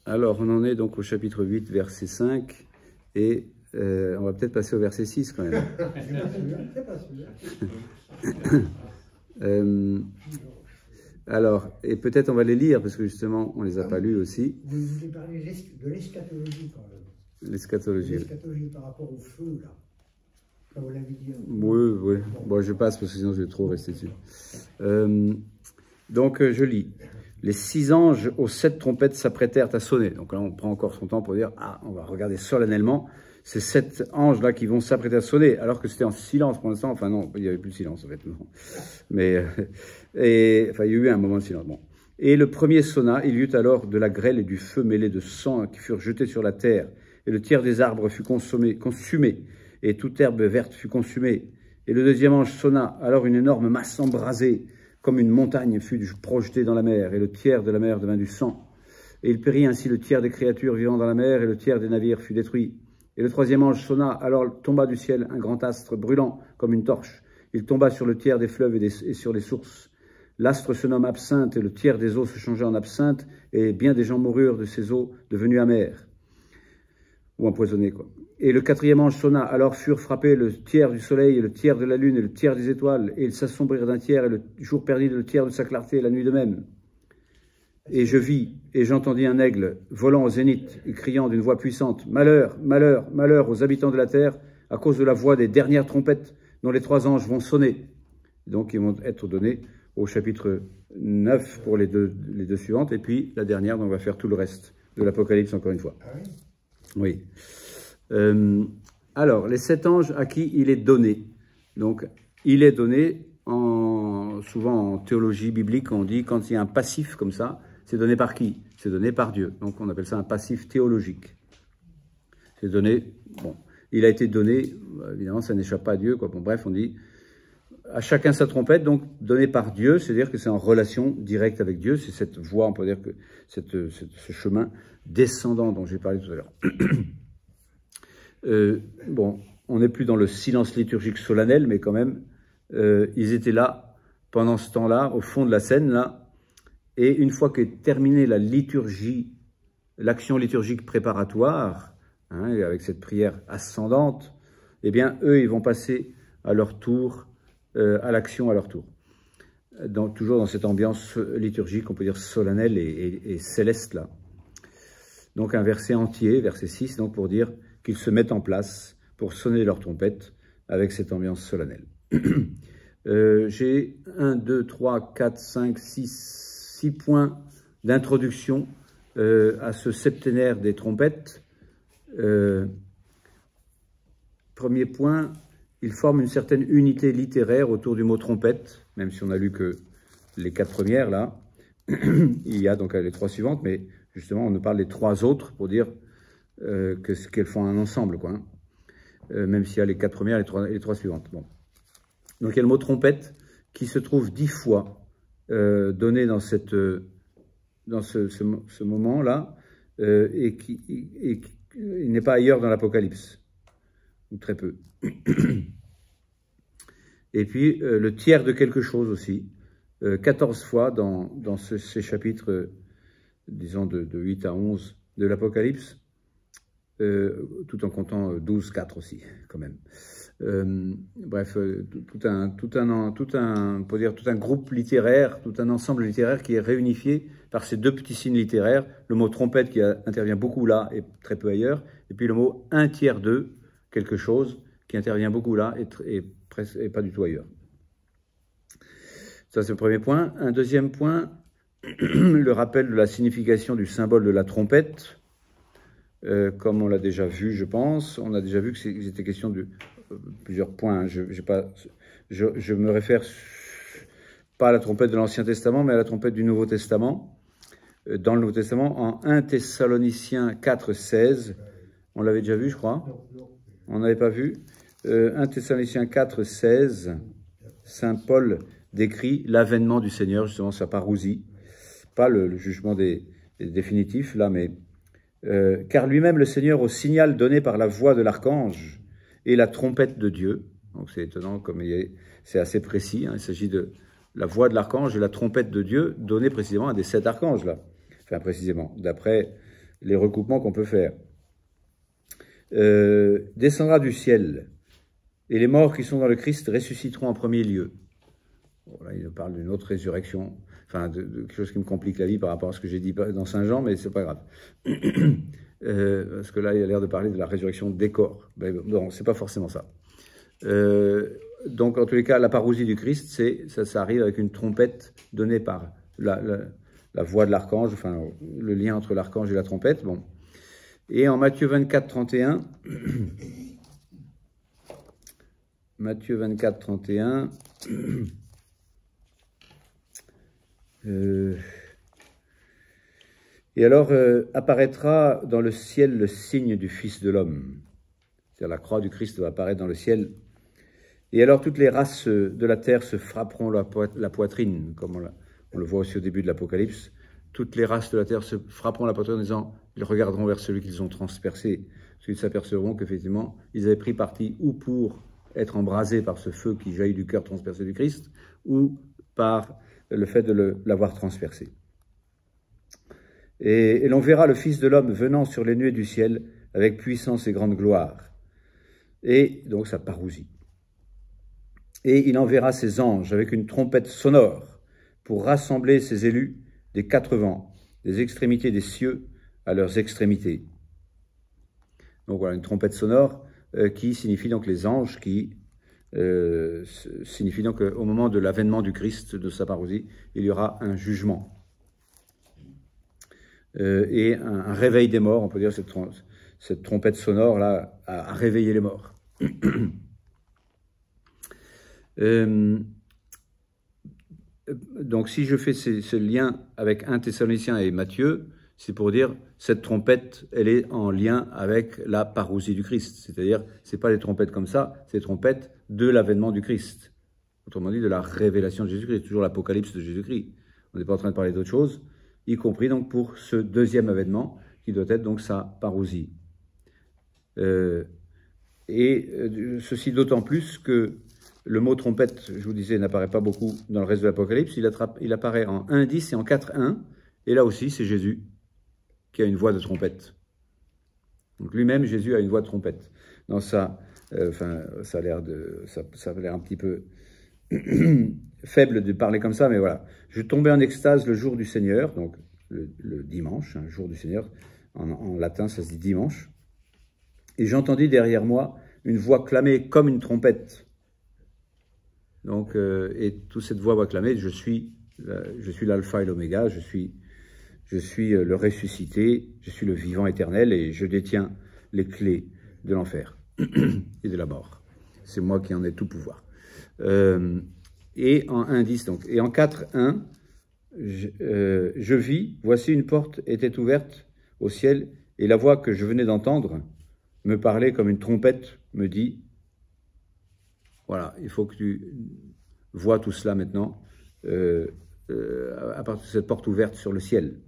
Alors, on en est donc au chapitre 8, verset 5, et on va peut-être passer au verset 6 quand même. Alors, et peut-être on va les lire, parce que justement, on ne les a pas lus aussi. Vous voulez parler de l'eschatologie quand même. L'eschatologie. L'eschatologie par rapport au feu, là. Comme vous l'avez dit. Oui, oui. Bon, je passe, parce que sinon je vais trop rester dessus. Donc, je lis. Les 6 anges aux 7 trompettes s'apprêtèrent à sonner. Donc là, on prend encore son temps pour dire, ah, on va regarder solennellement ces 7 anges-là qui vont s'apprêter à sonner, alors que c'était en silence pour l'instant. Enfin non, il n'y avait plus de silence en fait. Non. Mais, enfin, il y a eu un moment de silence. Bon. Et le premier sonna, il y eut alors de la grêle et du feu mêlés de sang qui furent jetés sur la terre. Et le tiers des arbres fut consumé, et toute herbe verte fut consumée. Et le deuxième ange sonna, alors une énorme masse embrasée, comme une montagne fut projetée dans la mer, et le tiers de la mer devint du sang. Et il périt ainsi le tiers des créatures vivant dans la mer, et le tiers des navires fut détruit. Et le troisième ange sonna, alors tomba du ciel un grand astre brûlant comme une torche. Il tomba sur le tiers des fleuves et sur les sources. L'astre se nomme absinthe, et le tiers des eaux se changea en absinthe, et bien des gens moururent de ces eaux devenues amères, ou empoisonnées, quoi. Et le quatrième ange sonna, alors furent frappés le tiers du soleil, et le tiers de la lune, et le tiers des étoiles, et ils s'assombrirent d'un tiers, et le jour perdit le tiers de sa clarté, et la nuit de même. Et je vis, et j'entendis un aigle volant au zénith, et criant d'une voix puissante, « Malheur, malheur, malheur aux habitants de la terre, à cause de la voix des dernières trompettes, dont les 3 anges vont sonner. » Donc, ils vont être donnés au chapitre 9 pour les deux suivantes, et puis la dernière, dont on va faire tout le reste de l'Apocalypse, encore une fois. Ah oui. Oui. Alors, les 7 anges à qui il est donné. Donc, il est donné, souvent en théologie biblique, on dit quand il y a un passif comme ça, c'est donné par qui? C'est donné par Dieu. Donc, on appelle ça un passif théologique. C'est donné, bon, il a été donné, évidemment, ça n'échappe pas à Dieu, quoi. Bon, bref, on dit à chacun sa trompette, donc donné par Dieu, c'est-à-dire que c'est en relation directe avec Dieu, c'est cette voie, on peut dire que ce chemin descendant dont j'ai parlé tout à l'heure. Bon, on n'est plus dans le silence liturgique solennel, mais quand même, ils étaient là, pendant ce temps-là, au fond de la scène, là, et une fois qu'est terminée la liturgie, l'action liturgique préparatoire, hein, avec cette prière ascendante, eh bien, eux, ils vont passer à leur tour, à l'action à leur tour. Toujours dans cette ambiance liturgique, on peut dire solennelle et céleste, là. Donc, un verset entier, verset 6, donc pour dire qu'ils se mettent en place pour sonner leur trompette avec cette ambiance solennelle. J'ai 1, 2, 3, 4, 5, 6 points d'introduction à ce septénaire des trompettes. Premier point, il forme une certaine unité littéraire autour du mot trompette, même si on a lu que les 4 premières, là. Il y a donc les 3 suivantes, mais justement, on nous parle des 3 autres pour dire qu'elles font un ensemble, quoi. Hein. Même s'il y a les 4 premières et les 3 suivantes. Bon. Donc, il y a le mot trompette qui se trouve 10 fois donné dans, ce moment-là et qui n'est pas ailleurs dans l'Apocalypse, ou très peu. Et puis, le tiers de quelque chose aussi, 14 fois dans ces chapitres, disons, de 8 à 11 de l'Apocalypse, tout en comptant 12, 4 aussi, quand même. Bref, tout un groupe littéraire, tout un ensemble littéraire qui est réunifié par ces 2 petits signes littéraires, le mot trompette qui intervient beaucoup là et très peu ailleurs, et puis le mot un tiers de quelque chose qui intervient beaucoup là et pas du tout ailleurs. Ça, c'est le premier point. Un deuxième point, le rappel de la signification du symbole de la trompette. Comme on l'a déjà vu, je pense. On a déjà vu qu'il était question de plusieurs points. Je me réfère pas à la trompette de l'Ancien Testament, mais à la trompette du Nouveau Testament. Dans le Nouveau Testament, en 1 Thessaloniciens 4, 16, on l'avait déjà vu, je crois. On n'avait pas vu. 1 Thessaloniciens 4, 16, Saint Paul décrit l'avènement du Seigneur, justement sa parousie. Pas le jugement définitif, là, mais... car lui-même, le Seigneur, au signal donné par la voix de l'archange et la trompette de Dieu, donc c'est étonnant, comme c'est assez précis, hein, il s'agit de la voix de l'archange et la trompette de Dieu donnée précisément à des 7 archanges, là. Enfin, précisément, d'après les recoupements qu'on peut faire. Descendra du ciel, et les morts qui sont dans le Christ ressusciteront en premier lieu. Voilà, il nous parle d'une autre résurrection, enfin de quelque chose qui me complique la vie par rapport à ce que j'ai dit dans Saint Jean, mais c'est pas grave. Parce que là, il a l'air de parler de la résurrection des corps. Mais bon, c'est pas forcément ça. Donc, en tous les cas, la parousie du Christ, ça arrive avec une trompette donnée par la voix de l'archange, enfin, le lien entre l'archange et la trompette. Bon. Et en Matthieu 24, 31, Matthieu 24, 31, et alors apparaîtra dans le ciel le signe du Fils de l'homme. C'est-à-dire la croix du Christ va apparaître dans le ciel. Et alors toutes les races de la terre se frapperont la poitrine, comme on le voit aussi au début de l'Apocalypse. Toutes les races de la terre se frapperont la poitrine en disant, ils regarderont vers celui qu'ils ont transpercé. Parce qu'ils s'apercevront qu'effectivement, ils avaient pris parti ou pour être embrasés par ce feu qui jaillit du cœur transpercé du Christ, ou par le fait de l'avoir transpercé. Et l'on verra le Fils de l'homme venant sur les nuées du ciel avec puissance et grande gloire. Et donc sa parousie. Et il enverra ses anges avec une trompette sonore pour rassembler ses élus des quatre vents, des extrémités des cieux à leurs extrémités. Donc voilà, une trompette sonore qui signifie donc les anges, qui signifie donc au moment de l'avènement du Christ, de sa parousie, il y aura un jugement. Et un réveil des morts, on peut dire cette trompette sonore-là a réveillé les morts. Donc si je fais ce lien avec 1 Thessaloniciens et Matthieu, c'est pour dire cette trompette, elle est en lien avec la parousie du Christ. C'est-à-dire, c'est pas des trompettes comme ça, c'est des trompettes de l'avènement du Christ. Autrement dit, de la révélation de Jésus-Christ, toujours l'apocalypse de Jésus-Christ. On n'est pas en train de parler d'autre chose, y compris donc pour ce deuxième avènement, qui doit être donc sa parousie. Ceci d'autant plus que le mot trompette, je vous disais, n'apparaît pas beaucoup dans le reste de l'Apocalypse. Il apparaît en 1.10 et en 4.1. Et là aussi, c'est Jésus qui a une voix de trompette. Donc lui-même, Jésus a une voix de trompette. Dans ça, ça a l'air un petit peu faible de parler comme ça, mais voilà. Je tombais en extase le jour du Seigneur, donc le dimanche, un jour du Seigneur. En latin, ça se dit dimanche. Et j'entendis derrière moi une voix clamer comme une trompette. Donc, et toute cette voix va clamer, je suis l'alpha et l'oméga, je suis le ressuscité, je suis le vivant éternel et je détiens les clés de l'enfer et de la mort. C'est moi qui en ai tout pouvoir. Et en 1.10, donc, et en 4.1, je vis, voici une porte était ouverte au ciel et la voix que je venais d'entendre me parlait comme une trompette, me dit, voilà, il faut que tu vois tout cela maintenant à partir de cette porte ouverte sur le ciel.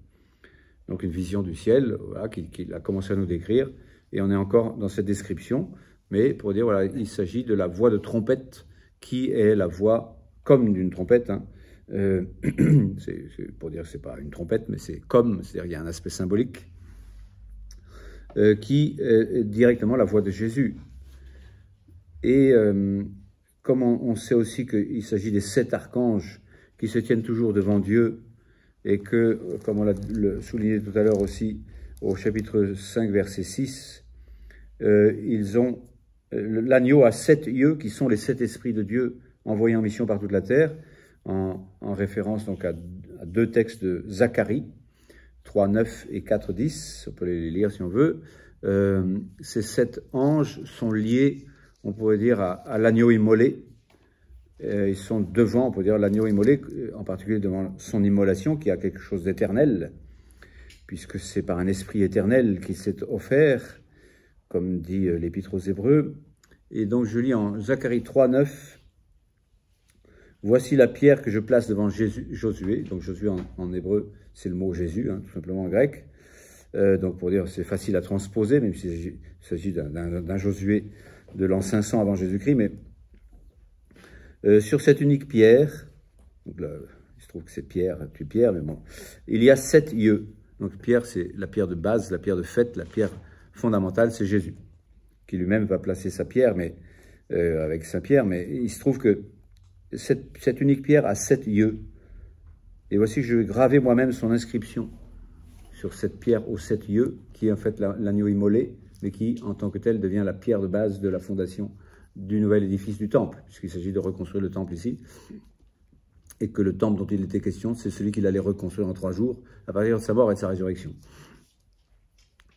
Donc une vision du ciel, voilà, qu'il a commencé à nous décrire, et on est encore dans cette description, mais pour dire, voilà, il s'agit de la voix de trompette, qui est la voix comme d'une trompette, hein. C'est pour dire que c'est pas une trompette, mais c'est comme, c'est-à-dire qu'il y a un aspect symbolique, qui est directement la voix de Jésus. Et comme on sait aussi qu'il s'agit des 7 archanges qui se tiennent toujours devant Dieu, et que, comme on l'a souligné tout à l'heure aussi, au chapitre 5, verset 6, ils ont l'agneau a 7 yeux, qui sont les 7 esprits de Dieu envoyés en mission par toute la terre, en référence donc à 2 textes de Zacharie, 3, 9 et 4, 10, on peut les lire si on veut. Ces 7 anges sont liés, on pourrait dire, à l'agneau immolé. Ils sont devant, on peut dire, l'agneau immolé, en particulier devant son immolation, qui a quelque chose d'éternel, puisque c'est par un esprit éternel qu'il s'est offert, comme dit l'Épître aux Hébreux. Et donc je lis en Zacharie 3, 9, « Voici la pierre que je place devant Josué ». Donc Josué en hébreu, c'est le mot Jésus, hein, tout simplement en grec. Donc pour dire, c'est facile à transposer, même s'il s'agit d'un Josué de l'an 500 avant Jésus-Christ, mais sur cette unique pierre, donc là, il se trouve que c'est Pierre, mais bon, il y a 7 yeux. Donc pierre, c'est la pierre de base, la pierre de fête, la pierre fondamentale, c'est Jésus, qui lui-même va placer sa pierre, mais avec Saint-Pierre, mais il se trouve que cette unique pierre a 7 yeux. Et voici que je vais graver moi-même son inscription sur cette pierre aux 7 yeux, qui est en fait l'agneau immolé, mais qui, en tant que tel, devient la pierre de base de la fondation du nouvel édifice du temple, puisqu'il s'agit de reconstruire le temple ici, et que le temple dont il était question, c'est celui qu'il allait reconstruire en 3 jours, à partir de sa mort et de sa résurrection.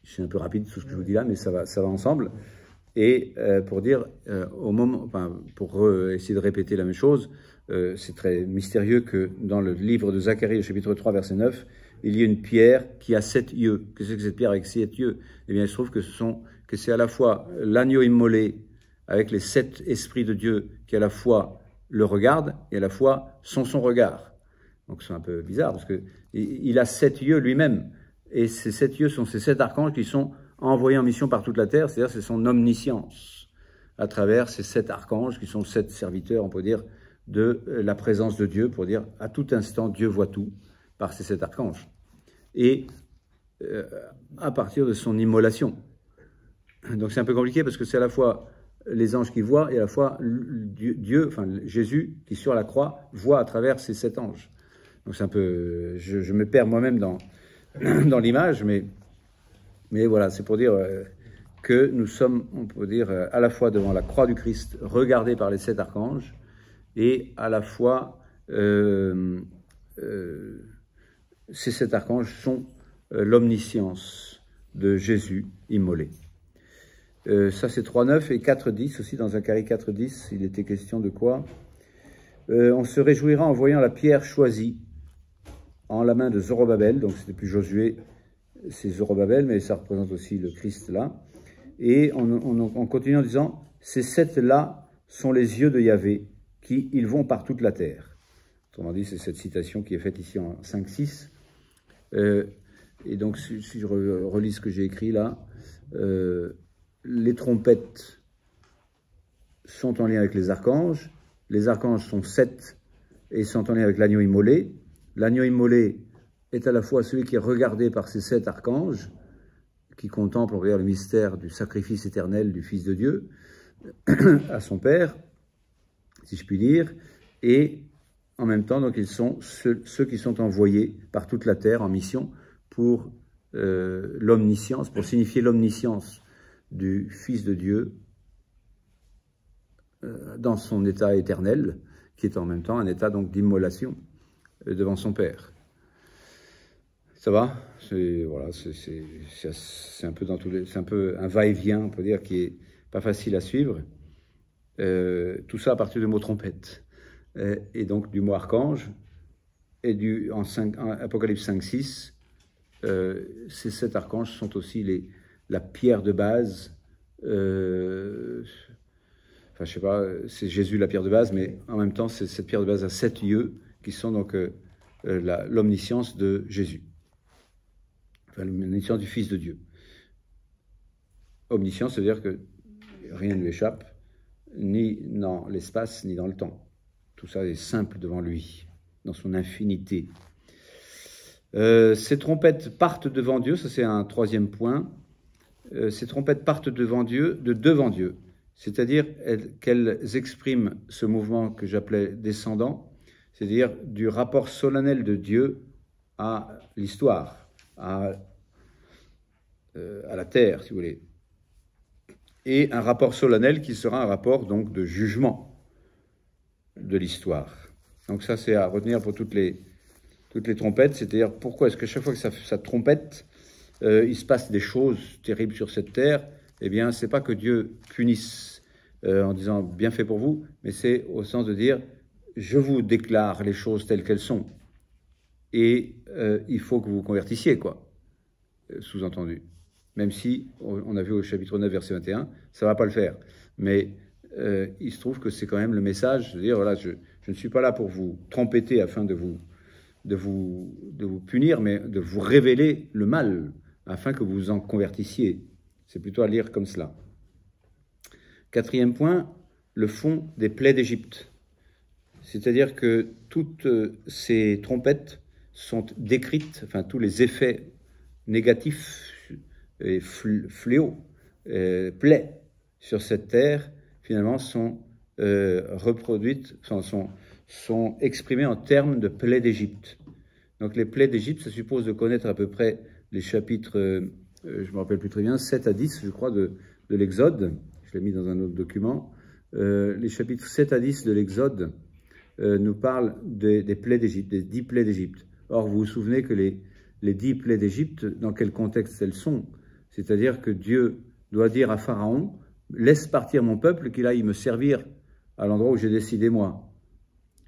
Je suis un peu rapide sur ce que je vous dis là, mais ça va ensemble. Et pour dire, pour essayer de répéter la même chose, c'est très mystérieux que dans le livre de Zacharie, au chapitre 3, verset 9, il y a une pierre qui a 7 yeux. Qu'est-ce que c'est que cette pierre avec 7 yeux? Eh bien, il se trouve que c'est à la fois l'agneau immolé avec les 7 esprits de Dieu qui à la fois le regardent et à la fois sont son regard. Donc c'est un peu bizarre parce que il a 7 yeux lui-même. Et ces 7 yeux sont ces 7 archanges qui sont envoyés en mission par toute la terre, c'est-à-dire c'est son omniscience à travers ces 7 archanges qui sont 7 serviteurs, on peut dire, de la présence de Dieu, pour dire à tout instant Dieu voit tout par ces 7 archanges. Et à partir de son immolation. Donc c'est un peu compliqué parce que c'est à la fois les anges qui voient et à la fois Dieu, enfin Jésus qui sur la croix voit à travers ces 7 anges. Donc c'est un peu, je me perds moi-même dans l'image, mais voilà, c'est pour dire que nous sommes, on peut dire, à la fois devant la croix du Christ, regardés par les 7 archanges, et à la fois ces 7 archanges sont l'omniscience de Jésus immolé. Ça c'est 3.9 et 4.10 aussi, dans Zacharie 4.10, il était question de quoi? On se réjouira en voyant la pierre choisie en la main de Zorobabel, donc c'était plus Josué, c'est Zorobabel, mais ça représente aussi le Christ là. Et on continue en disant, ces 7-là sont les yeux de Yahvé, ils vont par toute la terre. Autrement dit, c'est cette citation qui est faite ici en 5.6. Et donc, si je relis ce que j'ai écrit là, les trompettes sont en lien avec les archanges sont 7 et sont en lien avec l'agneau immolé. L'agneau immolé est à la fois celui qui est regardé par ces 7 archanges, qui contemplent, on va dire, le mystère du sacrifice éternel du Fils de Dieu à son Père, si je puis dire, et en même temps, donc, ils sont ceux qui sont envoyés par toute la terre en mission pour l'omniscience, pour signifier l'omniscience du Fils de Dieu dans son état éternel, qui est en même temps un état donc d'immolation devant son Père. Ça va? Voilà, c'est un peu dans tous les, c'est un peu un va-et-vient, on peut dire, qui est pas facile à suivre. Tout ça à partir du mot trompette, et donc du mot archange, et en Apocalypse 5.6, ces 7 archanges sont aussi la pierre de base. Enfin, je sais pas, c'est Jésus la pierre de base, mais en même temps, c'est cette pierre de base à 7 yeux qui sont donc l'omniscience de Jésus. Enfin, l'omniscience du Fils de Dieu. Omniscience, c'est-à-dire que rien ne lui échappe, ni dans l'espace, ni dans le temps. Tout ça est simple devant lui, dans son infinité. Ces trompettes partent devant Dieu, ça c'est un 3e point. Ces trompettes partent devant Dieu, c'est-à-dire qu'elles expriment ce mouvement que j'appelais descendant, c'est-à-dire du rapport solennel de Dieu à l'histoire, à la terre, si vous voulez, et un rapport solennel qui sera un rapport donc de jugement de l'histoire. Donc ça c'est à retenir pour toutes les trompettes, c'est-à-dire pourquoi est-ce que chaque fois que ça trompette, il se passe des choses terribles sur cette terre. Eh bien, c'est pas que Dieu punisse en disant bien fait pour vous, mais c'est au sens de dire je vous déclare les choses telles qu'elles sont et il faut que vous vous convertissiez, quoi, sous-entendu. Même si, on a vu au chapitre 9, verset 21, ça va pas le faire. Mais il se trouve que c'est quand même le message, de dire voilà, je ne suis pas là pour vous trompetter afin de vous punir, mais de vous révéler le mal, afin que vous vous en convertissiez. C'est plutôt à lire comme cela. 4e point, le fond des plaies d'Égypte. C'est-à-dire que toutes ces trompettes sont décrites, enfin tous les effets négatifs et fléaux, plaies sur cette terre, finalement, sont reproduites, sont exprimées en termes de plaies d'Égypte. Donc les plaies d'Égypte, ça suppose de connaître à peu près les chapitres, je ne me rappelle plus très bien, 7 à 10, je crois, de l'Exode. Je l'ai mis dans un autre document. Les chapitres 7 à 10 de l'Exode nous parlent des plaies d'Égypte, des 10 plaies d'Égypte. Or, vous vous souvenez que les 10 plaies d'Égypte, dans quel contexte elles sont? C'est-à-dire que Dieu doit dire à Pharaon, laisse partir mon peuple, qu'il aille me servir à l'endroit où j'ai décidé moi.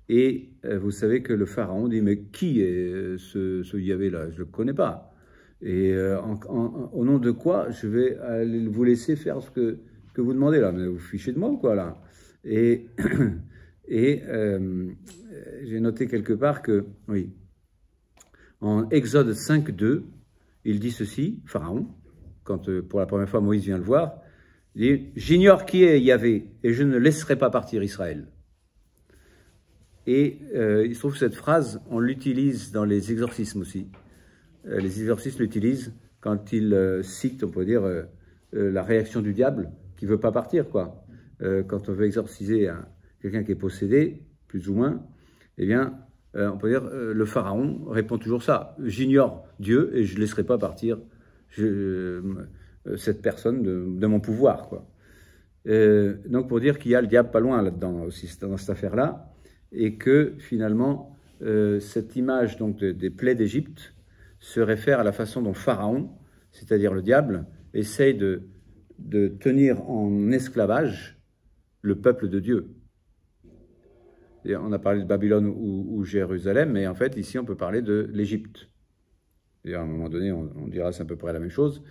Et vous savez que le Pharaon dit, mais qui est ce Yahvé-là? Je ne le connais pas. Et au nom de quoi je vais aller vous laisser faire ce que vous demandez là? Mais vous fichez de moi ou quoi là? Et j'ai noté quelque part que, oui, en Exode 5.2, il dit ceci, Pharaon, quand pour la première fois Moïse vient le voir, il dit « J'ignore qui est Yahvé, et je ne laisserai pas partir Israël ». Et il se trouve que cette phrase, on l'utilise dans les exorcismes aussi. Les exorcistes l'utilisent quand ils citent, on peut dire, la réaction du diable qui ne veut pas partir, quoi. Quand on veut exorciser quelqu'un qui est possédé, plus ou moins, eh bien, on peut dire, le pharaon répond toujours ça. J'ignore Dieu et je ne laisserai pas partir cette personne de mon pouvoir, quoi. Donc, pour dire qu'il y a le diable pas loin là-dedans aussi, dans cette affaire-là, et que finalement, cette image donc des plaies d'Égypte se réfère à la façon dont Pharaon, c'est-à-dire le diable, essaye de tenir en esclavage le peuple de Dieu. Et on a parlé de Babylone ou Jérusalem, mais en fait, ici, on peut parler de l'Égypte. À un moment donné, on dira c'est à peu près la même chose.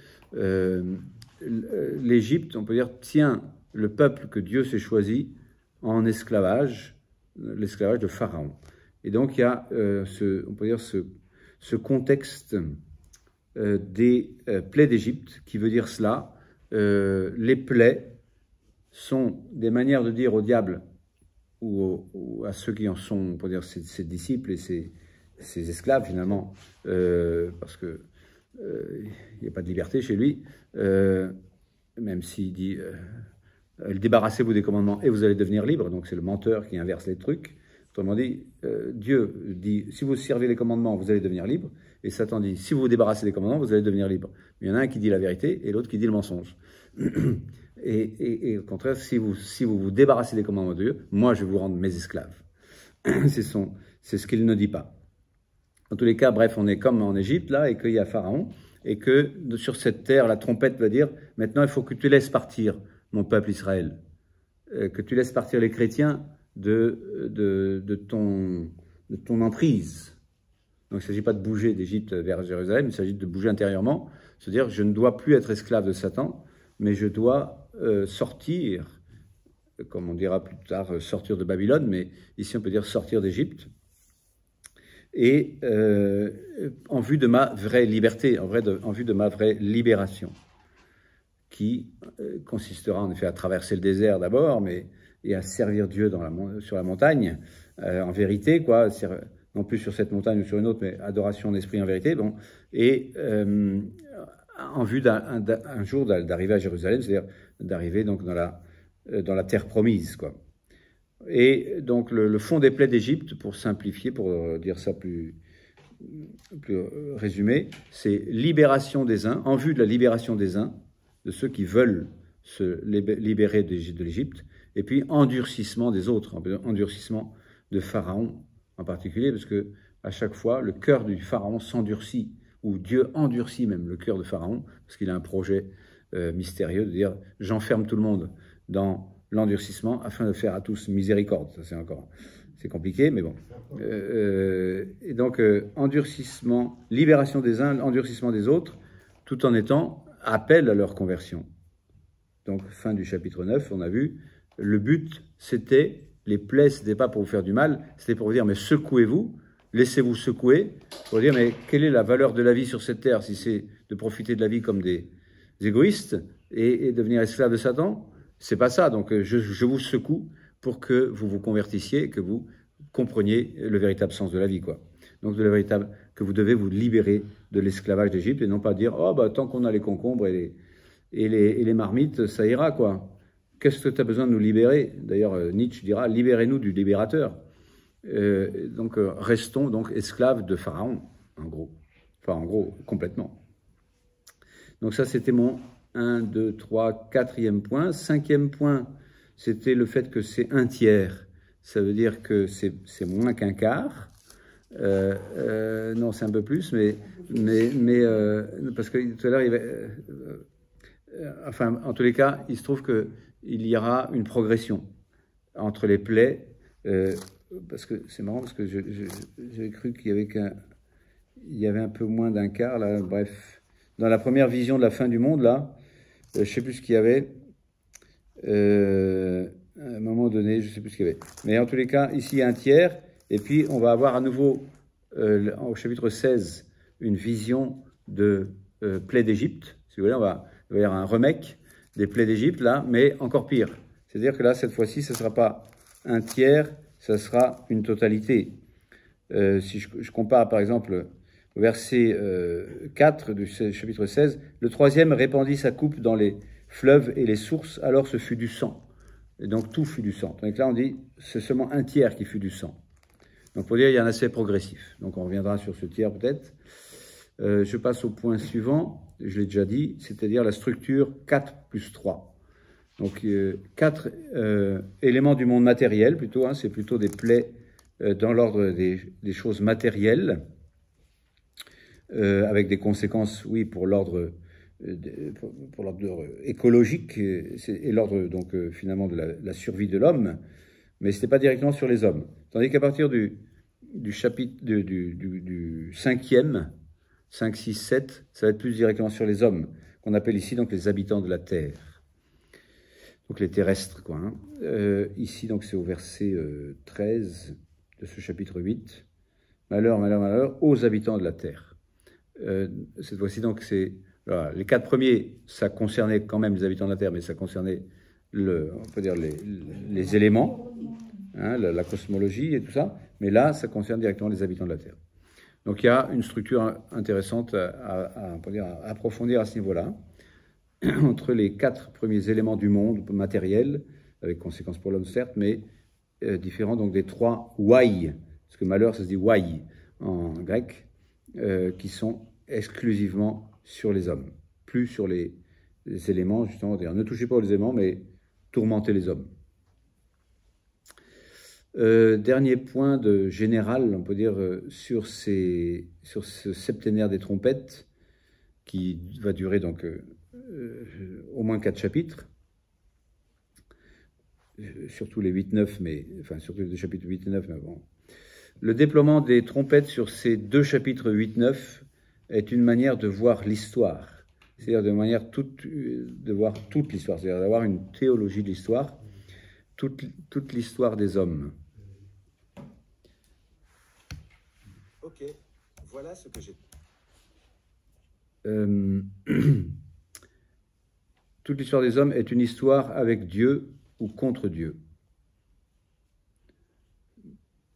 L'Égypte, on peut dire, tient le peuple que Dieu s'est choisi en esclavage, l'esclavage de Pharaon. Et donc, il y a, on peut dire, ce contexte des plaies d'Égypte qui veut dire cela. Les plaies sont des manières de dire au diable ou à ceux qui en sont, on peut dire, ses disciples et ses esclaves finalement, parce que il n'y a pas de liberté chez lui, même s'il dit débarrassez-vous des commandements et vous allez devenir libre. Donc c'est le menteur qui inverse les trucs. Autrement dit, Dieu dit si vous servez les commandements, vous allez devenir libre. Et Satan dit si vous vous débarrassez des commandements, vous allez devenir libre. Mais il y en a un qui dit la vérité et l'autre qui dit le mensonge. Et au contraire, si vous vous débarrassez des commandements de Dieu, moi je vais vous rendre mes esclaves. C'est ce qu'il ne dit pas. En tous les cas, bref, on est comme en Égypte là, et qu'il y a Pharaon, et que sur cette terre, la trompette va dire maintenant il faut que tu laisses partir mon peuple Israël, que tu laisses partir les chrétiens de ton emprise. Donc il ne s'agit pas de bouger d'Égypte vers Jérusalem, il s'agit de bouger intérieurement, se dire je ne dois plus être esclave de Satan, mais je dois sortir, comme on dira plus tard, sortir de Babylone, mais ici on peut dire sortir d'Égypte, et en vue de ma vraie liberté, en vue de ma vraie libération, qui consistera en effet à traverser le désert d'abord, et à servir Dieu sur la montagne, en vérité, quoi, non plus sur cette montagne ou sur une autre, mais adoration d'esprit en vérité, bon, et en vue d'un jour d'arriver à Jérusalem, c'est-à-dire d'arriver donc dans la terre promise, quoi. Et donc le fond des plaies d'Égypte, pour simplifier, pour dire ça plus résumé, c'est libération des uns, en vue de la libération des uns, de ceux qui veulent se libérer de l'Égypte, et puis endurcissement des autres, endurcissement de Pharaon en particulier, parce que à chaque fois, le cœur du Pharaon s'endurcit, ou Dieu endurcit même le cœur de Pharaon, parce qu'il a un projet mystérieux de dire « j'enferme tout le monde dans l'endurcissement afin de faire à tous miséricorde ». Ça, c'est compliqué, mais bon. Et donc, endurcissement, libération des uns, endurcissement des autres, tout en étant appel à leur conversion. Donc, fin du chapitre 9, on a vu, le but, c'était, les plaies, ce n'était pas pour vous faire du mal, c'était pour vous dire, mais secouez-vous, laissez-vous secouer, pour dire, mais quelle est la valeur de la vie sur cette terre, si c'est de profiter de la vie comme des égoïstes et devenir esclave de Satan? C'est pas ça, donc je vous secoue pour que vous vous convertissiez, que vous compreniez le véritable sens de la vie, quoi. donc de la véritable, que vous devez vous libérer de l'esclavage d'Égypte et non pas dire, oh bah tant qu'on a les concombres et les marmites, ça ira quoi. Qu'est-ce que tu as besoin de nous libérer? D'ailleurs, Nietzsche dira, libérez-nous du libérateur. Restons donc esclaves de Pharaon, en gros. Enfin, en gros, complètement. Donc ça, c'était mon 1, 2, 3, 4e point. 5e point, c'était le fait que c'est un tiers. Ça veut dire que c'est moins qu'un quart. Non, c'est un peu plus, mais parce que tout à l'heure, il y avait... enfin, en tous les cas, il se trouve qu'il y aura une progression entre les plaies, parce que c'est marrant, parce que j'ai cru qu'il y avait un peu moins d'un quart, là, bref. Dans la première vision de la fin du monde, là, je ne sais plus ce qu'il y avait, à un moment donné, je ne sais plus ce qu'il y avait. Mais en tous les cas, ici, il y a un tiers, et puis on va avoir à nouveau, au chapitre 16, une vision de plaies d'Égypte. Si vous voulez, il va y avoir un remake des plaies d'Égypte, là, mais encore pire. C'est-à-dire que là, cette fois-ci, ce ne sera pas un tiers, ça sera une totalité. Si je compare, par exemple, au verset 4 du chapitre 16, le troisième répandit sa coupe dans les fleuves et les sources, alors ce fut du sang. Et donc tout fut du sang. Donc là, on dit, c'est seulement un tiers qui fut du sang. Donc pour dire, il y a un aspect progressif. Donc on reviendra sur ce tiers peut-être. Je passe au point suivant, je l'ai déjà dit, c'est-à-dire la structure 4 plus 3. Donc 4 éléments du monde matériel, plutôt, hein, c'est plutôt des plaies dans l'ordre des choses matérielles, avec des conséquences, oui, pour l'ordre écologique et l'ordre donc finalement de la survie de l'homme, mais ce n'était pas directement sur les hommes. Tandis qu'à partir du chapitre du 5e, 5, 6, 7, ça va être plus directement sur les hommes, qu'on appelle ici donc les habitants de la terre. Donc les terrestres, quoi. Hein. Ici, donc c'est au verset 13 de ce chapitre 8. Malheur, malheur, malheur aux habitants de la terre. Cette fois-ci, donc, c'est... Voilà, les 4 premiers, ça concernait quand même les habitants de la terre, mais ça concernait, on peut dire, les éléments, hein, la cosmologie et tout ça. Mais là, ça concerne directement les habitants de la terre. Donc il y a une structure intéressante à approfondir à ce niveau-là, entre les 4 premiers éléments du monde matériel, avec conséquences pour l'homme certes, mais différents donc des 3 wai, parce que malheur ça se dit wai en grec, qui sont exclusivement sur les hommes, plus sur les éléments, justement, ne touchez pas aux éléments, mais tourmentez les hommes. Dernier point de général, on peut dire, sur ce septénaire des trompettes, qui va durer donc au moins 4 chapitres, surtout les 8-9, mais enfin surtout les chapitres 8 et 9, mais bon. Le déploiement des trompettes sur ces 2 chapitres 8-9 est une manière de voir l'histoire, c'est-à-dire de voir toute l'histoire, c'est-à-dire d'avoir une théologie de l'histoire, toute l'histoire des hommes. Ok, voilà ce que j'ai. Toute l'histoire des hommes est une histoire avec Dieu ou contre Dieu.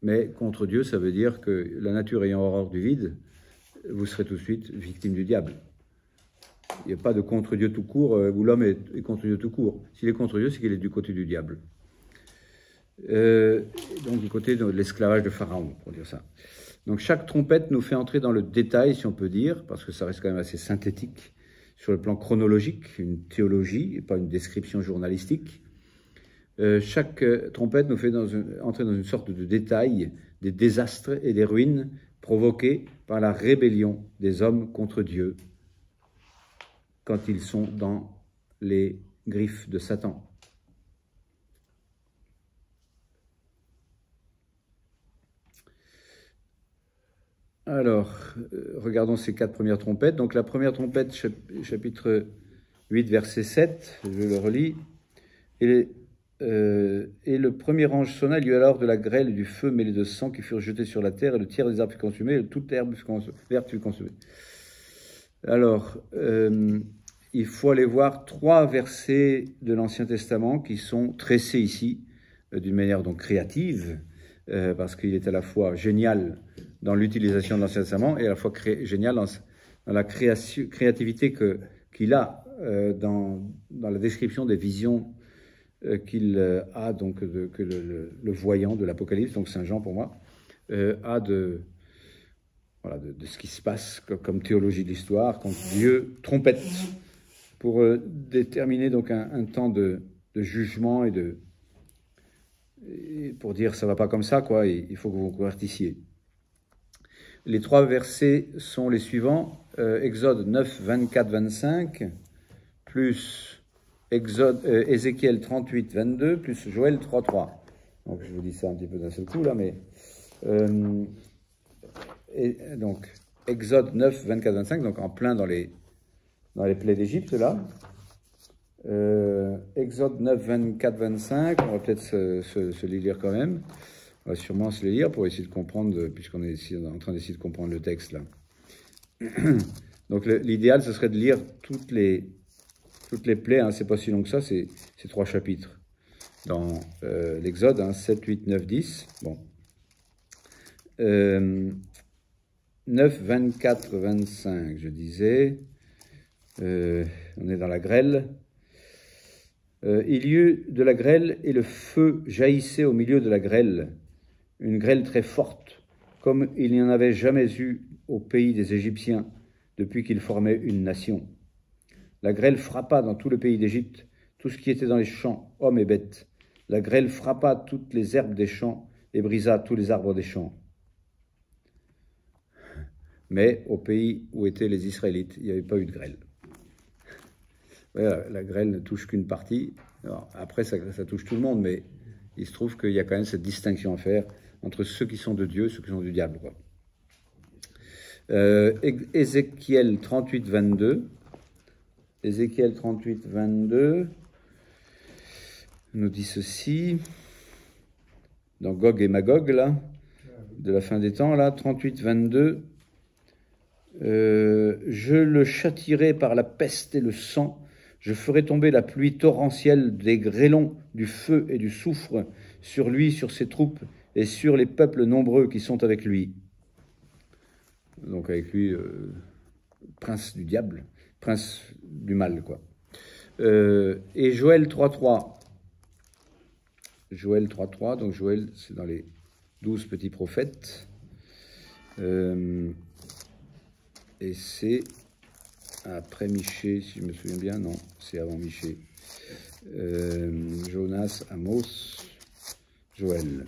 Mais contre Dieu, ça veut dire que la nature ayant horreur du vide, vous serez tout de suite victime du diable. Il n'y a pas de contre Dieu tout court, où l'homme est contre Dieu tout court. S'il est contre Dieu, c'est qu'il est du côté du diable. Donc du côté de l'esclavage de Pharaon, pour dire ça. Donc chaque trompette nous fait entrer dans le détail, si on peut dire, parce que ça reste quand même assez synthétique, sur le plan chronologique, une théologie, et pas une description journalistique. Chaque trompette nous fait entrer dans une sorte de détail des désastres et des ruines provoqués par la rébellion des hommes contre Dieu quand ils sont dans les griffes de Satan. Alors, regardons ces 4 premières trompettes. Donc la première trompette, chapitre 8, verset 7, je le relis. Et le premier ange sonna, il y eut alors de la grêle et du feu mêlés de sang qui furent jetés sur la terre, et le tiers des arbres fut consumé, et toute herbe verte fut consumée. Alors, il faut aller voir 3 versets de l'Ancien Testament qui sont tressés ici, d'une manière donc créative, parce qu'il est à la fois génial dans l'utilisation de l'Ancien Testament et à la fois génial dans la créativité qu'il a dans la description des visions qu'il a, donc que le voyant de l'Apocalypse, donc Saint Jean pour moi, a de ce qui se passe comme théologie de l'histoire, quand Dieu trompette pour déterminer donc un temps de jugement et pour dire ça va pas comme ça, quoi, il faut que vous vous convertissiez. Les 3 versets sont les suivants, Exode 9, 24, 25, plus Ézéchiel 38, 22, plus Joël 3, 3. Donc je vous dis ça un petit peu d'un seul coup là, mais donc Exode 9, 24, 25, donc en plein dans les plaies d'Égypte là. Exode 9, 24, 25, on va peut-être se les lire quand même. On va sûrement se les lire pour essayer de comprendre, puisqu'on est en train d'essayer de comprendre le texte là. Donc l'idéal, ce serait de lire toutes les plaies, hein, c'est pas si long que ça, c'est 3 chapitres. Dans l'Exode, hein, 7, 8, 9, 10, bon. 9, 24, 25, je disais, on est dans la grêle. Il y eut de la grêle et le feu jaillissait au milieu de la grêle, une grêle très forte, comme il n'y en avait jamais eu au pays des Égyptiens depuis qu'ils formaient une nation. La grêle frappa dans tout le pays d'Égypte, tout ce qui était dans les champs, hommes et bêtes. La grêle frappa toutes les herbes des champs et brisa tous les arbres des champs. Mais au pays où étaient les Israélites, il n'y avait pas eu de grêle. Voilà, la grêle ne touche qu'une partie. Alors, après, ça touche tout le monde, mais il se trouve qu'il y a quand même cette distinction à faire entre ceux qui sont de Dieu et ceux qui sont du diable, quoi. Ézéchiel 38, 22. Ézéchiel 38, 22 nous dit ceci, dans Gog et Magog, là, de la fin des temps, là, 38, 22. Je le châtierai par la peste et le sang, je ferai tomber la pluie torrentielle des grêlons, du feu et du soufre sur lui, sur ses troupes et sur les peuples nombreux qui sont avec lui. Donc avec lui, prince du diable, prince du mal, quoi. Et Joël 3.3. Joël 3.3, donc Joël, c'est dans les 12 petits prophètes. Et c'est après Michée, si je me souviens bien. Non, c'est avant Michée. Jonas, Amos, Joël.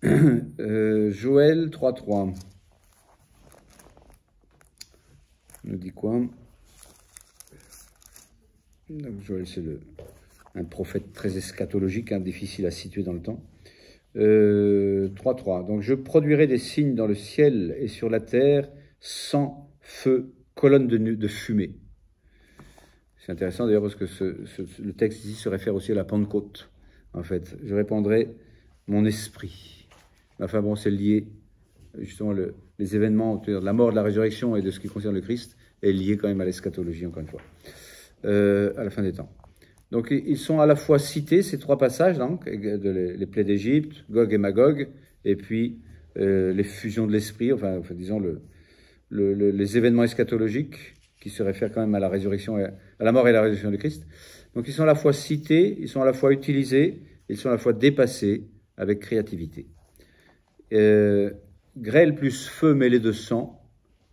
Joël 3.3 nous dit quoi? Donc Joël, c'est un prophète très eschatologique, hein, difficile à situer dans le temps. 3.3. Donc je produirai des signes dans le ciel et sur la terre, sang, feu, colonne de fumée. C'est intéressant d'ailleurs parce que le texte ici se réfère aussi à la Pentecôte. En fait, je répandrai mon esprit. Enfin bon, c'est lié, justement, les événements de la mort, de la résurrection et de ce qui concerne le Christ est lié quand même à l'eschatologie, encore une fois, à la fin des temps. Donc ils sont à la fois cités, ces 3 passages, donc, les plaies d'Égypte, Gog et Magog, et puis les fusions de l'esprit, enfin disons les événements eschatologiques qui se réfèrent quand même à la résurrection, à la mort et à la résurrection du Christ. Donc ils sont à la fois cités, ils sont à la fois utilisés, ils sont à la fois dépassés avec créativité. Grêle plus feu mêlé de sang,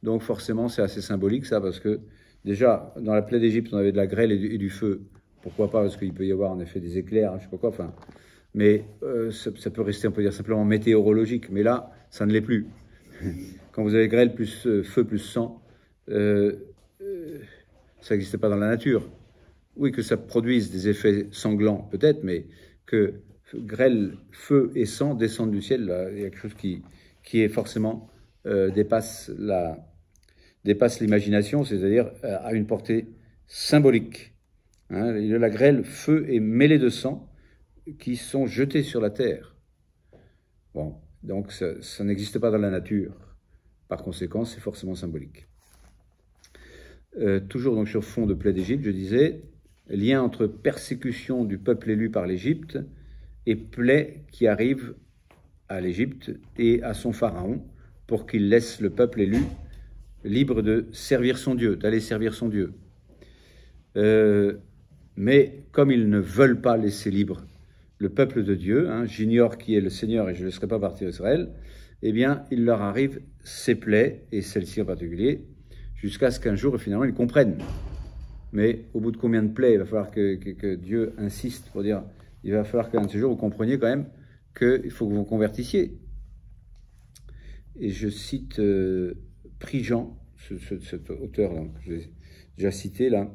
donc forcément c'est assez symbolique ça, parce que déjà dans la plaie d'Égypte on avait de la grêle et du feu. Pourquoi pas, parce qu'il peut y avoir en effet des éclairs, je sais pas quoi, enfin, mais ça peut rester, on peut dire simplement météorologique, mais là, ça ne l'est plus. Quand vous avez grêle plus feu plus sang, ça n'existe pas dans la nature. Oui, que ça produise des effets sanglants, peut-être, mais que grêle, feu et sang descendent du ciel, là, il y a quelque chose qui est forcément dépasse l'imagination, c'est-à-dire à une portée symbolique. Hein, il y a la grêle, feu et mêlée de sang qui sont jetés sur la terre. Bon, donc ça n'existe pas dans la nature. Par conséquent, c'est forcément symbolique. Toujours donc sur fond de plaie d'Égypte, je disais, lien entre persécution du peuple élu par l'Égypte et plaie qui arrive à l'Égypte et à son pharaon, pour qu'il laisse le peuple élu libre de servir son Dieu, d'aller servir son Dieu. Mais comme ils ne veulent pas laisser libre le peuple de Dieu, hein, j'ignore qui est le Seigneur et je ne laisserai pas partir Israël, eh bien, il leur arrive ces plaies, et celle-ci en particulier, jusqu'à ce qu'un jour, finalement, ils comprennent. Mais au bout de combien de plaies, il va falloir que Dieu insiste pour dire, il va falloir qu'un de ces jours, vous compreniez quand même qu'il faut que vous convertissiez. Et je cite Prigent, cet auteur-là, que j'ai déjà cité là,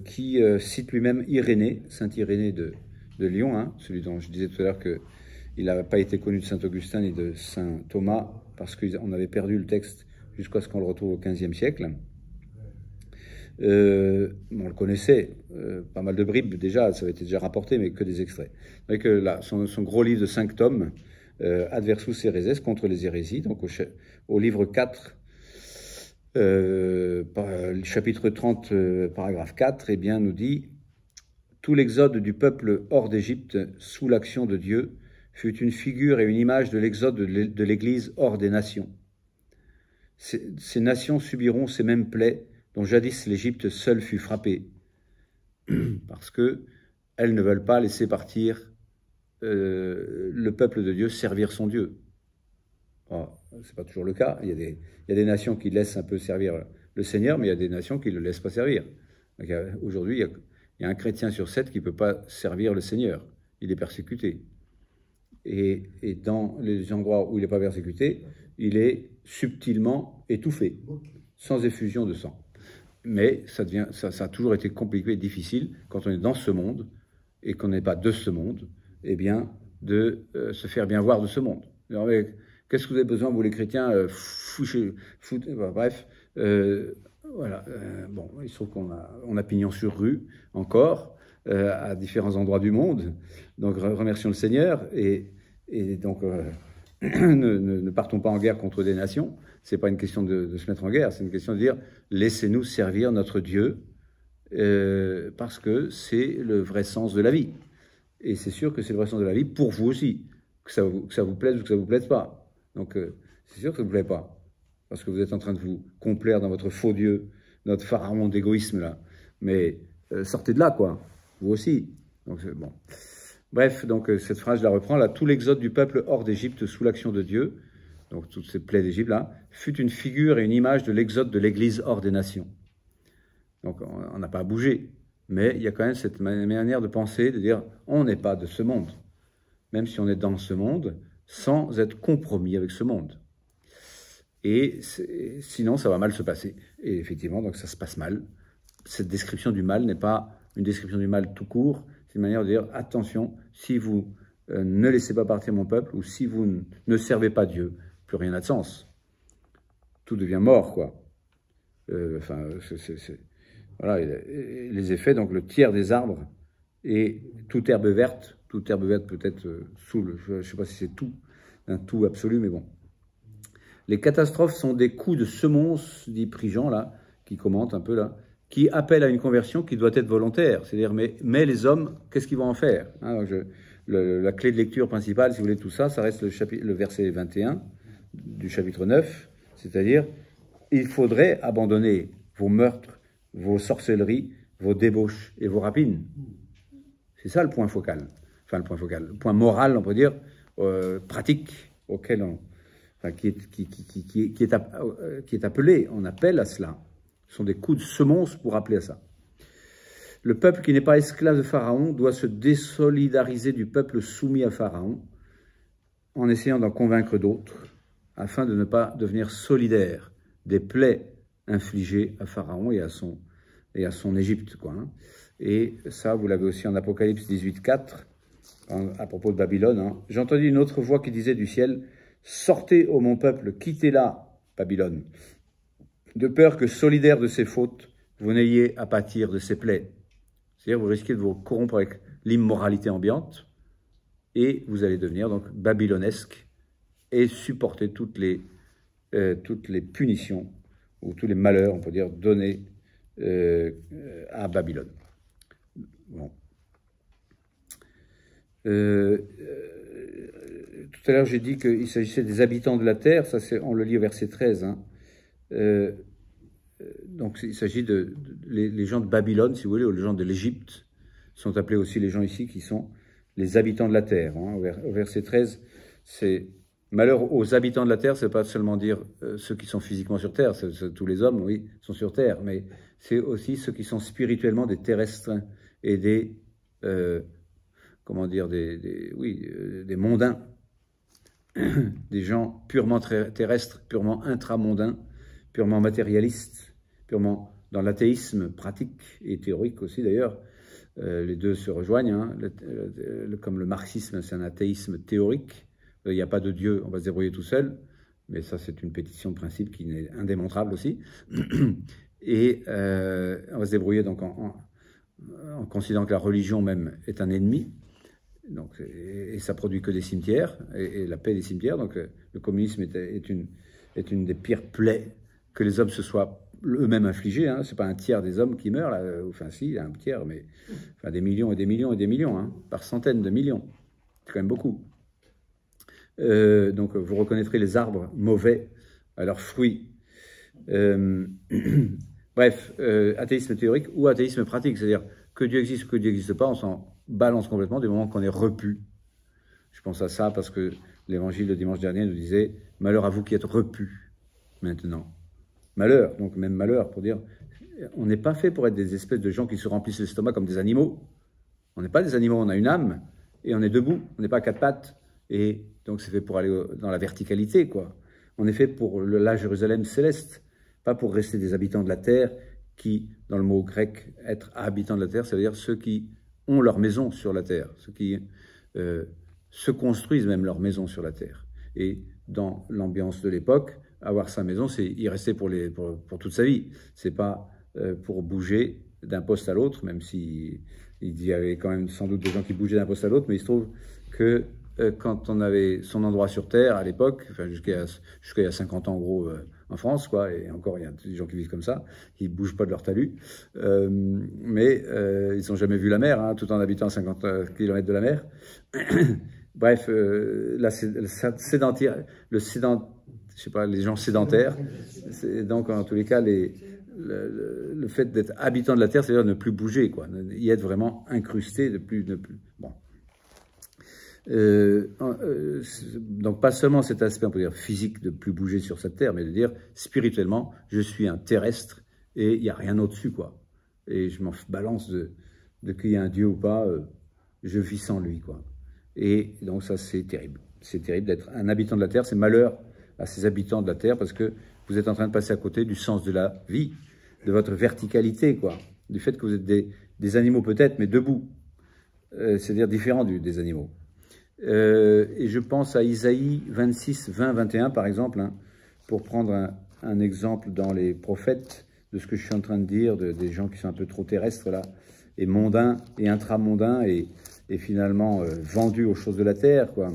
qui cite lui-même Irénée, saint Irénée de Lyon, hein, celui dont je disais tout à l'heure qu'il n'avait pas été connu de saint Augustin ni de saint Thomas, parce qu'on avait perdu le texte jusqu'à ce qu'on le retrouve au XVe siècle. On le connaissait, pas mal de bribes déjà, ça avait été déjà rapporté, mais que des extraits. Avec là, son gros livre de 5 tomes, Adversus Hereses, contre les hérésies, donc au livre 4, chapitre 30, paragraphe 4, eh bien, nous dit « Tout l'exode du peuple hors d'Égypte, sous l'action de Dieu, fut une figure et une image de l'exode de l'Église hors des nations. Ces nations subiront ces mêmes plaies dont jadis l'Égypte seule fut frappée, parce qu'elles ne veulent pas laisser partir le peuple de Dieu servir son Dieu. » Ce n'est pas toujours le cas. Il y a des nations qui laissent un peu servir le Seigneur, mais il y a des nations qui ne le laissent pas servir. Aujourd'hui, il y a un chrétien sur 7 qui ne peut pas servir le Seigneur. Il est persécuté. Et dans les endroits où il n'est pas persécuté, il est subtilement étouffé, sans effusion de sang. Mais ça a toujours été compliqué et difficile, quand on est dans ce monde, et qu'on n'est pas de ce monde, eh bien, de se faire bien voir de ce monde. Alors, qu'est-ce que vous avez besoin, vous les chrétiens, bref, voilà. Bon, il se trouve qu'on a pignon sur rue, encore, à différents endroits du monde. Donc, remercions le Seigneur, et donc, ne partons pas en guerre contre des nations. C'est pas une question de se mettre en guerre, c'est une question de dire, laissez-nous servir notre Dieu, parce que c'est le vrai sens de la vie. Et c'est sûr que c'est le vrai sens de la vie pour vous aussi, que ça vous plaise ou que ça vous plaise pas. Donc, c'est sûr que ça ne vous plaît pas, parce que vous êtes en train de vous complaire dans votre faux Dieu, notre pharaon d'égoïsme, là. Mais sortez de là, quoi, vous aussi. Donc, bon. Bref, donc cette phrase, je la reprends, là. « Tout l'exode du peuple hors d'Égypte sous l'action de Dieu, donc toutes ces plaies d'Égypte, là, fut une figure et une image de l'exode de l'Église hors des nations. » Donc, on n'a pas à bouger, mais il y a quand même cette manière de penser, de dire, on n'est pas de ce monde, même si on est dans ce monde, sans être compromis avec ce monde. Et sinon, ça va mal se passer. Et effectivement, donc ça se passe mal. Cette description du mal n'est pas une description du mal tout court, c'est une manière de dire, attention, si vous ne laissez pas partir mon peuple, ou si vous ne servez pas Dieu, plus rien n'a de sens. Tout devient mort, quoi. Voilà, les effets, donc le tiers des arbres et toute herbe verte peut-être je ne sais pas si c'est tout, un tout absolu, mais bon. Les catastrophes sont des coups de semonce, dit Prigent, là, qui commente un peu là, qui appellent à une conversion qui doit être volontaire. C'est-à-dire, mais les hommes, qu'est-ce qu'ils vont en faire, hein? La clé de lecture principale, si vous voulez, tout ça, ça reste le verset 21 du chapitre 9, c'est-à-dire, il faudrait abandonner vos meurtres, vos sorcelleries, vos débauches et vos rapines. C'est ça le point focal. Enfin, le point focal. Le point moral, on peut dire, pratique, auquel qui est appelé, on appelle à cela. Ce sont des coups de semonce pour appeler à ça. Le peuple qui n'est pas esclave de Pharaon doit se désolidariser du peuple soumis à Pharaon en essayant d'en convaincre d'autres, afin de ne pas devenir solidaire des plaies infligées à Pharaon et à son Égypte, quoi, hein. Et ça, vous l'avez aussi en Apocalypse 18:4, à propos de Babylone, hein. J'ai entendu une autre voix qui disait du ciel, « Sortez, ô mon peuple, quittez-la, Babylone, de peur que, solidaire de ses fautes, vous n'ayez à pâtir de ses plaies. » C'est-à-dire, vous risquez de vous corrompre avec l'immoralité ambiante, et vous allez devenir donc babylonesque et supporter toutes les punitions, ou tous les malheurs, on peut dire, donnés à Babylone. Bon. tout à l'heure, j'ai dit qu'il s'agissait des habitants de la terre. Ça, on le lit au verset 13. Hein. Donc, il s'agit les gens de Babylone, si vous voulez, ou les gens de l'Égypte, sont appelés aussi les gens ici qui sont les habitants de la terre. Hein. Au verset 13, c'est malheur aux habitants de la terre, c'est pas seulement dire ceux qui sont physiquement sur terre, tous les hommes, oui, sont sur terre, mais c'est aussi ceux qui sont spirituellement des terrestres et des comment dire, des mondains, des gens purement terrestres, purement intramondains, purement matérialistes, purement dans l'athéisme pratique et théorique aussi d'ailleurs. Les deux se rejoignent, hein. Comme le marxisme, c'est un athéisme théorique. Il n'y a pas de Dieu, on va se débrouiller tout seul, mais ça c'est une pétition de principe qui est indémontrable aussi. Et on va se débrouiller donc en considérant que la religion même est un ennemi. Donc, et ça produit que des cimetières et la paix des cimetières. Donc le communisme est une des pires plaies que les hommes se soient eux-mêmes infligés. Hein. C'est pas un tiers des hommes qui meurent, là. Enfin si, un tiers, mais enfin, des millions et des millions et des millions, hein, par centaines de millions. C'est quand même beaucoup. Donc vous reconnaîtrez les arbres mauvais à leurs fruits. Bref, athéisme théorique ou athéisme pratique, c'est-à-dire que Dieu existe ou que Dieu n'existe pas, on s'en balance complètement du moment qu'on est repu. Je pense à ça parce que l'évangile de dimanche dernier nous disait « Malheur à vous qui êtes repus maintenant ». Malheur, donc même malheur pour dire on n'est pas fait pour être des espèces de gens qui se remplissent l'estomac comme des animaux. On n'est pas des animaux, on a une âme et on est debout, on n'est pas à quatre pattes. Et donc c'est fait pour aller dans la verticalité, quoi. On est fait pour la Jérusalem céleste, pas pour rester des habitants de la terre qui, dans le mot grec, être habitants de la terre, ça veut dire ceux qui ont leur maison sur la terre, ceux qui se construisent même leur maison sur la terre. Et dans l'ambiance de l'époque, avoir sa maison, c'est y rester pour toute sa vie. C'est pas pour bouger d'un poste à l'autre, même si il y avait quand même sans doute des gens qui bougeaient d'un poste à l'autre, mais il se trouve que quand on avait son endroit sur terre à l'époque, enfin jusqu'à il y a 50 ans en gros en France, quoi, et encore il y a des gens qui vivent comme ça, qui ne bougent pas de leur talus, mais ils n'ont jamais vu la mer, hein, tout en habitant à 50 km de la mer. Bref, là, je sais pas, les gens sédentaires, donc en tous les cas, le fait d'être habitant de la terre, c'est-à-dire ne plus bouger, quoi, y être vraiment incrusté, bon. Donc pas seulement cet aspect, on peut dire physique, de plus bouger sur cette terre, mais de dire spirituellement, je suis un terrestre et il n'y a rien au-dessus, quoi. Et je m'en balance de qu'il y ait un Dieu ou pas, je vis sans lui, quoi. Et donc ça, c'est terrible. C'est terrible d'être un habitant de la terre, c'est malheur à ces habitants de la terre parce que vous êtes en train de passer à côté du sens de la vie, de votre verticalité, quoi. Du fait que vous êtes des animaux peut-être, mais debout. C'est-à-dire différents des animaux. Et je pense à Isaïe 26, 20, 21, par exemple, hein, pour prendre un exemple dans les prophètes de ce que je suis en train de dire, des gens qui sont un peu trop terrestres, là, et mondains, et intramondains, et finalement vendus aux choses de la terre, quoi.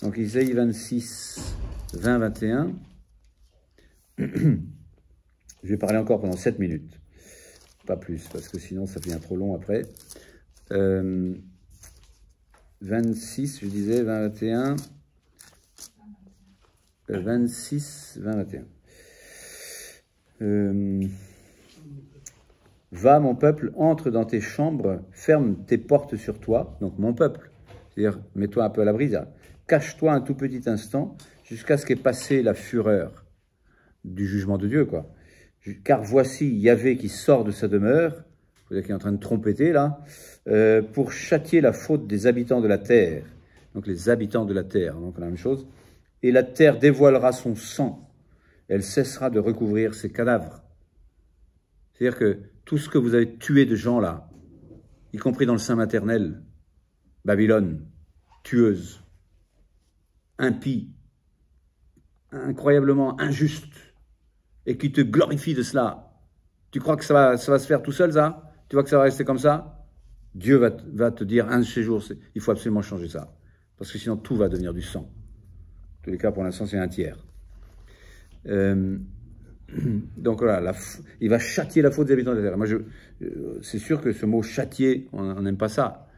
Donc Isaïe 26, 20, 21, je vais parler encore pendant 7 minutes, pas plus, parce que sinon ça devient trop long après. 26, je disais, 20, 21, 26, 20, 21. Va, mon peuple, entre dans tes chambres, ferme tes portes sur toi, donc mon peuple, c'est-à-dire mets-toi un peu à l'abri, cache-toi un tout petit instant, jusqu'à ce qu'ait passé la fureur du jugement de Dieu, quoi. Car voici Yahvé qui sort de sa demeure, vous qui est en train de trompeter là, pour châtier la faute des habitants de la terre. Donc les habitants de la terre, donc la même chose. Et la terre dévoilera son sang. Elle cessera de recouvrir ses cadavres. C'est-à-dire que tout ce que vous avez tué de gens là, y compris dans le sein maternel, Babylone, tueuse, impie, incroyablement injuste, et qui te glorifie de cela. Tu crois que ça va se faire tout seul, ça? Tu vois que ça va rester comme ça? Dieu va te dire un de ces jours, il faut absolument changer ça. Parce que sinon, tout va devenir du sang. En tous les cas, pour l'instant, c'est un tiers. Donc voilà, il va châtier la faute des habitants de la terre. Moi, c'est sûr que ce mot châtier, on n'aime pas ça.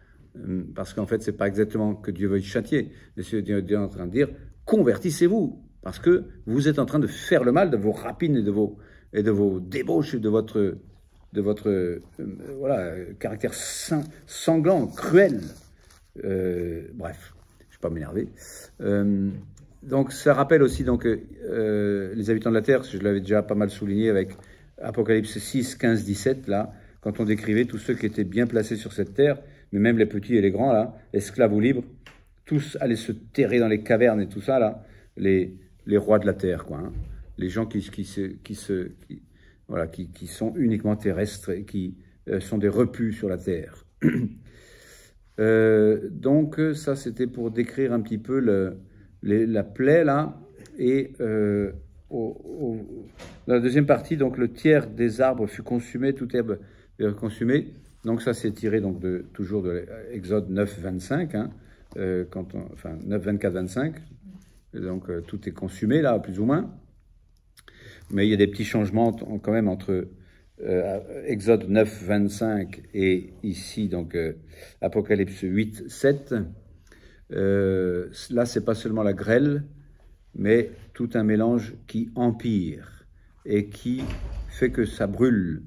parce qu'en fait, c'est pas exactement que Dieu veuille châtier, mais Dieu est en train de dire, convertissez-vous, parce que vous êtes en train de faire le mal de vos rapines et de vos débauches, et de votre voilà, caractère sanglant, cruel. Bref, je ne vais pas m'énerver. Donc ça rappelle aussi donc, les habitants de la terre, je l'avais déjà pas mal souligné avec Apocalypse 6, 15, 17, là, quand on décrivait tous ceux qui étaient bien placés sur cette terre, mais même les petits et les grands, là, esclaves ou libres, tous allaient se terrer dans les cavernes et tout ça, là, les rois de la terre, quoi, hein. Les gens qui sont uniquement terrestres et qui sont des repus sur la terre. Donc ça, c'était pour décrire un petit peu la plaie, là, et dans la deuxième partie, donc le tiers des arbres fut consumé, toute herbe consumée. Donc ça, c'est tiré donc toujours de Exode 9, 25, hein, 9, 24, 25. Donc tout est consumé, là, plus ou moins. Mais il y a des petits changements quand même entre Exode 9, 25 et ici, donc Apocalypse 8, 7. Là, c'est pas seulement la grêle, mais tout un mélange qui empire et qui fait que ça brûle,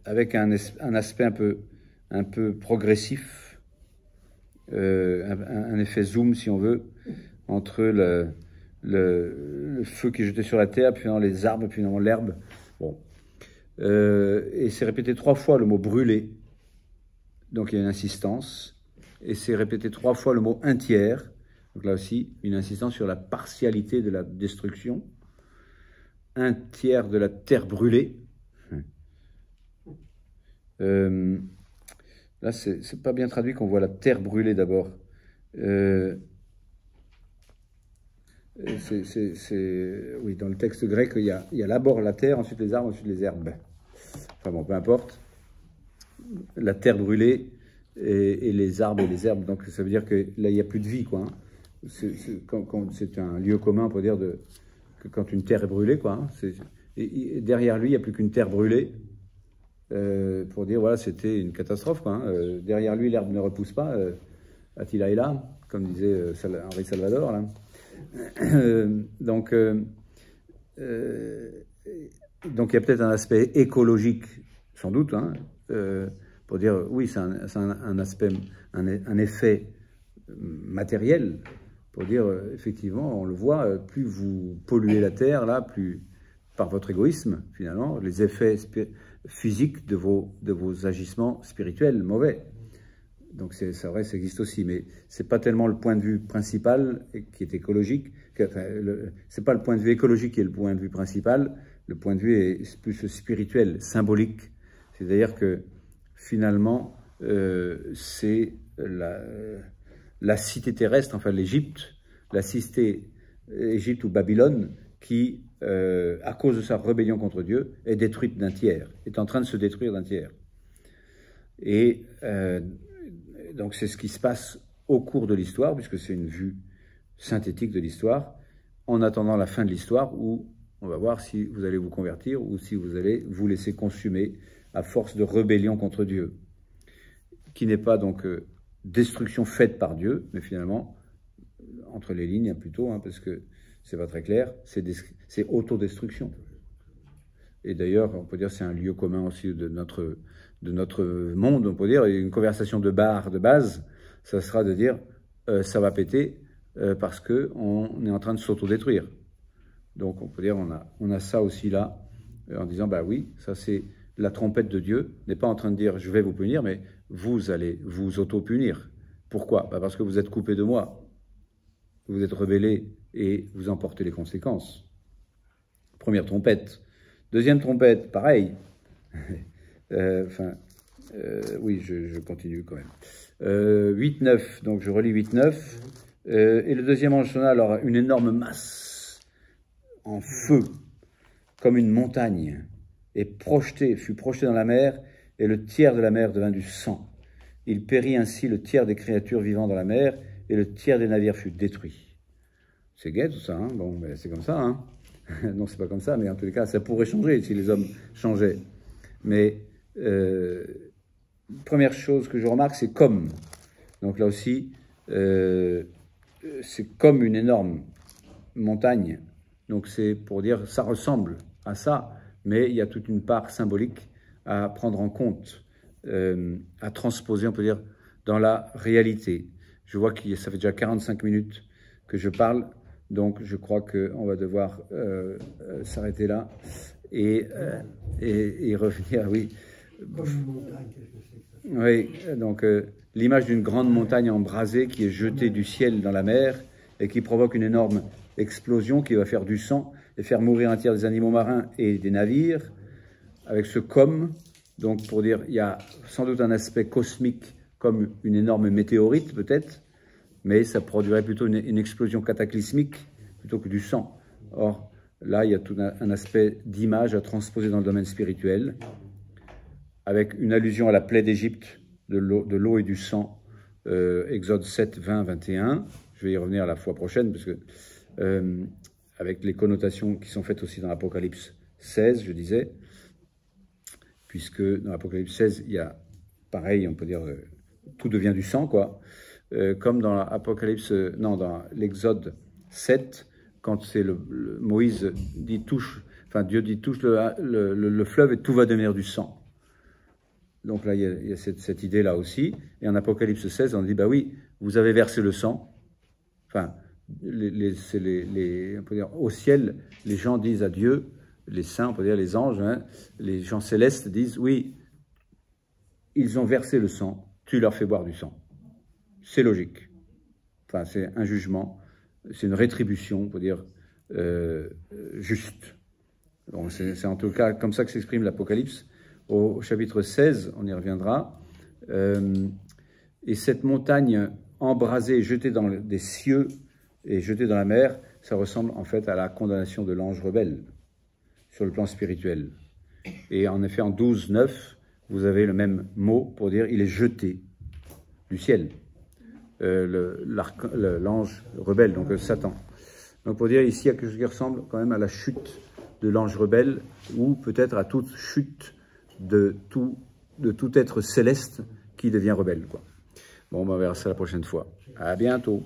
avec un aspect un peu progressif, un effet zoom, si on veut, entre le feu qui est jeté sur la terre, puis finalement les arbres, puis finalement l'herbe. Bon. Et c'est répété 3 fois le mot brûler, donc il y a une insistance. Et c'est répété 3 fois le mot un tiers, donc là aussi une insistance sur la partialité de la destruction. Un tiers de la terre brûlée. Là, c'est pas bien traduit qu'on voit la terre brûlée d'abord. Oui, dans le texte grec, il y a d'abord la terre, ensuite les arbres, ensuite les herbes. Enfin bon, peu importe. La terre brûlée et les arbres et les herbes. Donc ça veut dire que là, il n'y a plus de vie, quoi, hein. C'est un lieu commun pour dire que quand une terre est brûlée, quoi, hein, et derrière lui, il n'y a plus qu'une terre brûlée. Pour dire, voilà, c'était une catastrophe, quoi, hein. Derrière lui, l'herbe ne repousse pas. Attila est là, comme disait Henri Salvador, là. Donc il y a peut-être un aspect écologique, sans doute, hein, pour dire, oui, c'est un aspect, un effet matériel, pour dire, effectivement, on le voit, plus vous polluez la terre, là, plus, par votre égoïsme, finalement, les effets physiques de vos agissements spirituels mauvais. Donc c'est vrai, ça existe aussi, mais c'est pas tellement le point de vue principal qui est écologique. C'est pas le point de vue écologique qui est le point de vue principal. Le point de vue est plus spirituel, symbolique. C'est-à-dire que finalement, c'est la cité terrestre, enfin l'Égypte, la cité Égypte ou Babylone, qui, à cause de sa rébellion contre Dieu, est détruite d'un tiers, est en train de se détruire d'un tiers. Et donc c'est ce qui se passe au cours de l'histoire, puisque c'est une vue synthétique de l'histoire, en attendant la fin de l'histoire, où on va voir si vous allez vous convertir ou si vous allez vous laisser consumer à force de rébellion contre Dieu, qui n'est pas donc destruction faite par Dieu, mais finalement, entre les lignes plutôt, hein, parce que c'est pas très clair, c'est autodestruction. Et d'ailleurs, on peut dire que c'est un lieu commun aussi de notre monde, on peut dire, une conversation de bar de base, ça sera de dire ça va péter parce qu'on est en train de s'autodétruire. Donc on peut dire on a ça aussi là, en disant bah oui, ça c'est la trompette de Dieu, n'est pas en train de dire je vais vous punir, mais vous allez vous auto-punir. Pourquoi? Bah parce que vous êtes coupé de moi, vous êtes rebellé et vous en portez les conséquences. Première trompette. Deuxième trompette, pareil. Oui, je continue quand même. 8-9, donc je relis 8-9. Et le deuxième ange sonna, alors une énorme masse en feu, comme une montagne, et fut projeté dans la mer, et le tiers de la mer devint du sang. Il périt ainsi le tiers des créatures vivant dans la mer, et le tiers des navires fut détruit. C'est gai tout ça, hein? Bon, mais c'est comme ça, hein? Non, c'est pas comme ça, mais en tous les cas, ça pourrait changer si les hommes changeaient. Mais première chose que je remarque, c'est comme. Donc là aussi, c'est comme une énorme montagne. Donc c'est pour dire, ça ressemble à ça, mais il y a toute une part symbolique à prendre en compte, à transposer, on peut dire, dans la réalité. Je vois que ça fait déjà 45 minutes que je parle, donc je crois qu'on va devoir s'arrêter là et revenir, oui. Comme une montagne, qu'est-ce que c'est que ça? Oui, donc l'image d'une grande montagne embrasée qui est jetée du ciel dans la mer et qui provoque une énorme explosion qui va faire du sang et faire mourir un tiers des animaux marins et des navires, avec ce comme, donc pour dire, il y a sans doute un aspect cosmique comme une énorme météorite peut-être, mais ça produirait plutôt une explosion cataclysmique plutôt que du sang. Or, là, il y a tout un aspect d'image à transposer dans le domaine spirituel, avec une allusion à la plaie d'Égypte, de l'eau et du sang, Exode 7, 20, 21. Je vais y revenir la fois prochaine, parce que avec les connotations qui sont faites aussi dans l'Apocalypse 16, je disais, puisque dans l'Apocalypse 16, il y a, pareil, on peut dire, tout devient du sang, quoi. Comme dans l'Apocalypse, dans l'Exode 7, quand c'est Moïse dit touche, enfin Dieu dit touche le fleuve et tout va devenir du sang. Donc là, il y a cette idée-là aussi. Et en Apocalypse 16, on dit, bah oui, vous avez versé le sang. Enfin, on peut dire, au ciel, les gens disent à Dieu, les saints, on peut dire les anges, hein, les gens célestes disent, oui, ils ont versé le sang, tu leur fais boire du sang. C'est logique. Enfin, c'est un jugement, c'est une rétribution, on peut dire, juste. Donc c'est en tout cas comme ça que s'exprime l'Apocalypse. Au chapitre 16, on y reviendra. Et cette montagne embrasée, jetée dans des cieux et jetée dans la mer, ça ressemble en fait à la condamnation de l'ange rebelle sur le plan spirituel. Et en effet, en 12, 9, vous avez le même mot pour dire il est jeté du ciel. L'ange rebelle, donc Satan. Donc pour dire ici, il y a quelque chose qui ressemble quand même à la chute de l'ange rebelle, ou peut-être à toute chute de tout être céleste qui devient rebelle, quoi. Bon, on va verra ça la prochaine fois. À bientôt.